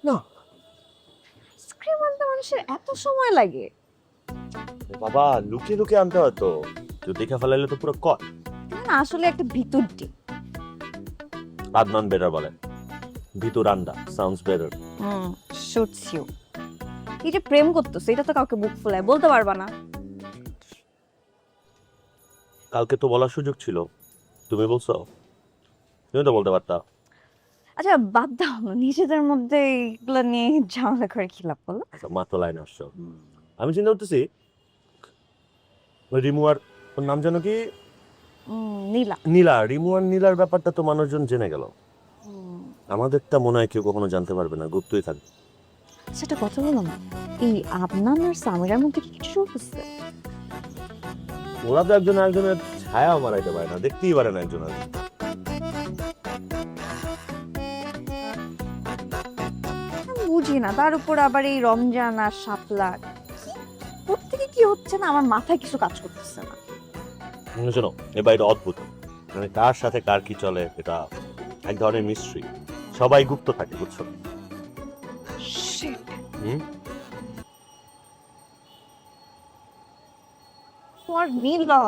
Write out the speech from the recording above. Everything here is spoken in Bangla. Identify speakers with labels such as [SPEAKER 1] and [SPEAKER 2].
[SPEAKER 1] না
[SPEAKER 2] আইসক্রিম আনতে মানুষের এত সময় লাগে?
[SPEAKER 1] বাবা, লুকিয়ে লুকিয়ে আনতে হয় তো, তুই দেখে ফেলাইলে তো পুরো কট।
[SPEAKER 2] না আসলে একটা ভিতর ডিপ।
[SPEAKER 1] আদনান বেটার বলে, ভিতর আন্ডা সাউন্ডস বেটার।
[SPEAKER 2] Suits you. এই যে প্রেম করতেছে এটা তো কাউকে বুক ফুলায় বলতে পারবা না।
[SPEAKER 1] কালকে তো বলার সুযোগ ছিল, তুমি বলছো, তুমি তো বলতে পারতা।
[SPEAKER 2] আচ্ছা বাদ দাও না, নিজেদের মধ্যে এগুলো নিয়ে ঝামেলা করে কি লাভ বলো?
[SPEAKER 1] আচ্ছা মাত্র লাইন আসছো, আমি চিন্তা করতেছি ওই রিমু আর ওর নাম যেন কি,
[SPEAKER 2] নীলা।
[SPEAKER 1] নীলা, রিমু আর নীলার ব্যাপারটা তো মানুষজন জেনে গেল, আমাদেরটা মনে হয় কেউ কখনো জানতে পারবে না, গুপ্তই থাকবে।
[SPEAKER 2] সেটা কথা বলো না, এই আদনান আর সামিরার মধ্যে কি কিছু হচ্ছে?
[SPEAKER 1] ওরা তো একজন একজনের ছায়া মারাইতে পারে না, দেখতেই পারে না একজন আরেকজন।
[SPEAKER 2] আমি বুঝি না, তার উপর আবার এই রমজান আর শাপলা, প্রত্যেকে কি হচ্ছে না আমার মাথায় কিছু কাজ করতেছে না।
[SPEAKER 1] শোনো, এ বাড়িটা অদ্ভুত, মানে কার সাথে কার কি চলে এটা এক ধরনের মিস্ট্রি, সবাই গুপ্ত থাকে, বুঝছো? হুম,
[SPEAKER 2] তোমার নীলা